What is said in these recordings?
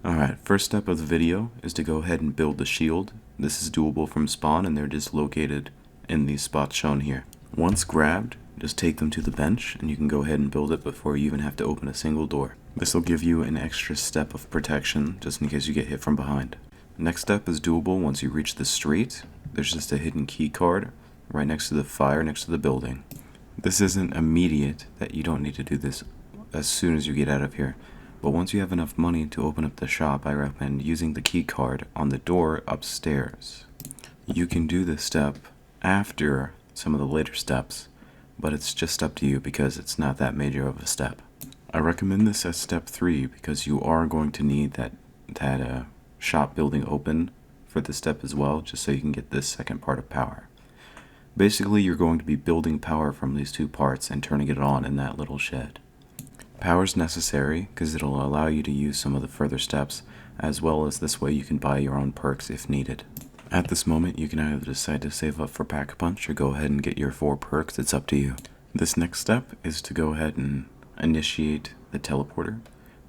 Alright, first step of the video is to go ahead and build the shield. This is doable from spawn and they're just located in these spots shown here. Once grabbed, just take them to the bench and you can go ahead and build it before you even have to open a single door. This will give you an extra step of protection just in case you get hit from behind. Next step is doable once you reach the street. There's just a hidden key card right next to the fire next to the building. This isn't immediate that you don't need to do this as soon as you get out of here. But once you have enough money to open up the shop, I recommend using the key card on the door upstairs. You can do this step after some of the later steps, but it's just up to you because it's not that major of a step. I recommend this as step 3 because you are going to need that shop building open for this step as well, just so you can get this second part of power. Basically, you're going to be building power from these two parts and turning it on in that little shed. Power is necessary because it'll allow you to use some of the further steps, as well as this way you can buy your own perks if needed. At this moment, you can either decide to save up for Pack-a-Punch or go ahead and get your 4 perks. It's up to you. This next step is to go ahead and initiate the teleporter.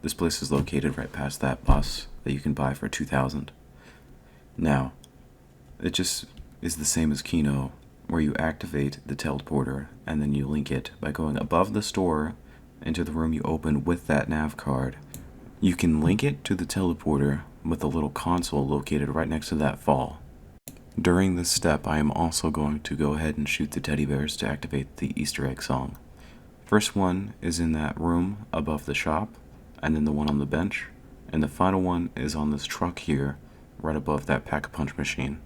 This place is located right past that bus that you can buy for 2,000. Now, it just is the same as Kino, where you activate the teleporter and then you link it by going above the store into the room you opened with that nav card. You can link it to the teleporter with a little console located right next to that fall. During this step, I am also going to go ahead and shoot the teddy bears to activate the Easter egg song. First one is in that room above the shop, and then the one on the bench, and the final one is on this truck here, right above that Pack-a-Punch machine.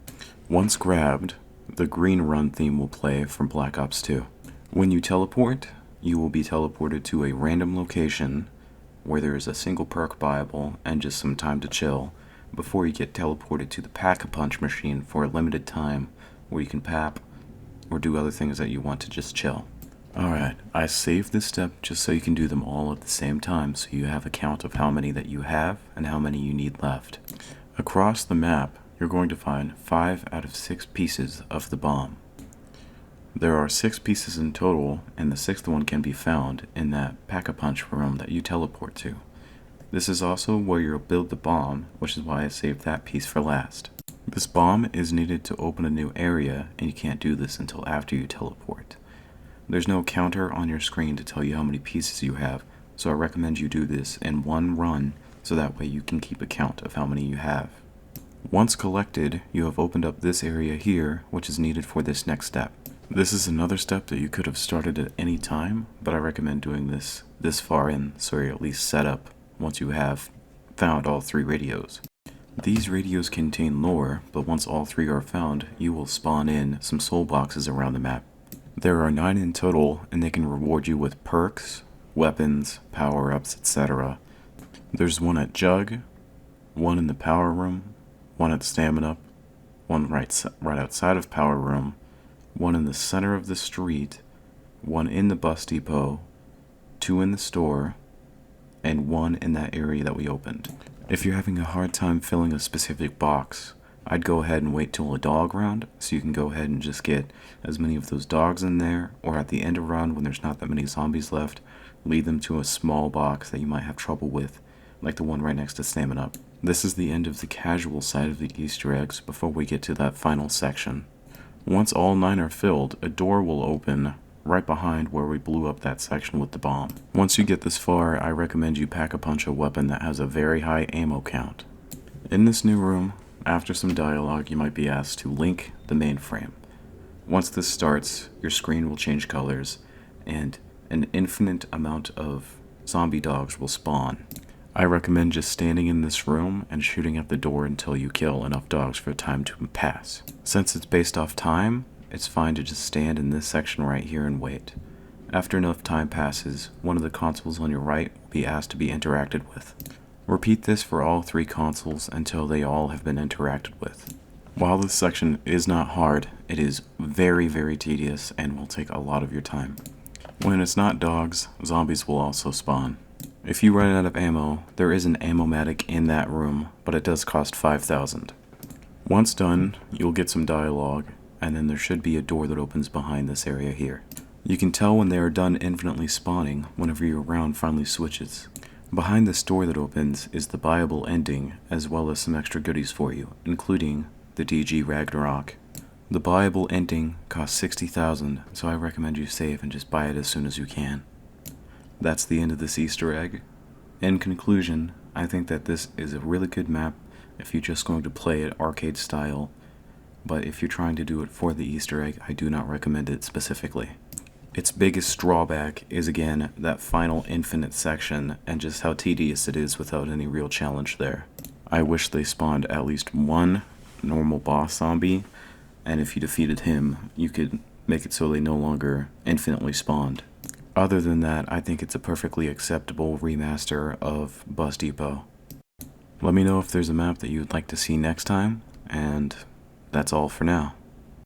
Once grabbed, the green run theme will play from Black Ops 2. When you teleport, you will be teleported to a random location where there is a single perk buyable and just some time to chill before you get teleported to the Pack-a-Punch machine for a limited time where you can pap or do other things that you want to just chill. Alright, I saved this step just so you can do them all at the same time so you have a count of how many that you have and how many you need left. Across the map, you're going to find 5 out of 6 pieces of the bomb. There are 6 pieces in total, and the 6th one can be found in that Pack-a-Punch room that you teleport to. This is also where you'll build the bomb, which is why I saved that piece for last. This bomb is needed to open a new area, and you can't do this until after you teleport. There's no counter on your screen to tell you how many pieces you have, so I recommend you do this in one run, so that way you can keep a count of how many you have. Once collected, you have opened up this area here, which is needed for this next step. This is another step that you could have started at any time, but I recommend doing this far in so you're at least set up once you have found all 3 radios. These radios contain lore, but once all 3 are found, you will spawn in some soul boxes around the map. There are 9 in total, and they can reward you with perks, weapons, power-ups, etc. There's one at Jug, one in the power room, one at Stamina, one right outside of power room, one in the center of the street, one in the bus depot, 2 in the store, and 1 in that area that we opened. If you're having a hard time filling a specific box, I'd go ahead and wait till a dog round, so you can go ahead and just get as many of those dogs in there, or at the end of round when there's not that many zombies left, lead them to a small box that you might have trouble with, like the one right next to Stamina. This is the end of the casual side of the Easter eggs before we get to that final section. Once all 9 are filled, a door will open right behind where we blew up that section with the bomb. Once you get this far, I recommend you Pack-a-Punch a weapon that has a very high ammo count. In this new room, after some dialogue, you might be asked to link the mainframe. Once this starts, your screen will change colors, and an infinite amount of zombie dogs will spawn. I recommend just standing in this room and shooting at the door until you kill enough dogs for time to pass. Since it's based off time, it's fine to just stand in this section right here and wait. After enough time passes, one of the consoles on your right will be asked to be interacted with. Repeat this for all 3 consoles until they all have been interacted with. While this section is not hard, it is very, very tedious and will take a lot of your time. When it's not dogs, zombies will also spawn. If you run out of ammo, there is an ammo-matic in that room, but it does cost 5,000. Once done, you'll get some dialogue, and then there should be a door that opens behind this area here. You can tell when they are done infinitely spawning whenever your round finally switches. Behind this door that opens is the buyable ending, as well as some extra goodies for you, including the DG Ragnarok. The buyable ending costs 60,000, so I recommend you save and just buy it as soon as you can. That's the end of this Easter egg. In conclusion, I think that this is a really good map if you're just going to play it arcade style, but if you're trying to do it for the Easter egg, I do not recommend it specifically. Its biggest drawback is, again, that final infinite section and just how tedious it is without any real challenge there. I wish they spawned at least one normal boss zombie, and if you defeated him, you could make it so they no longer infinitely spawned. Other than that, I think it's a perfectly acceptable remaster of Bus Depot. Let me know if there's a map that you'd like to see next time, and that's all for now.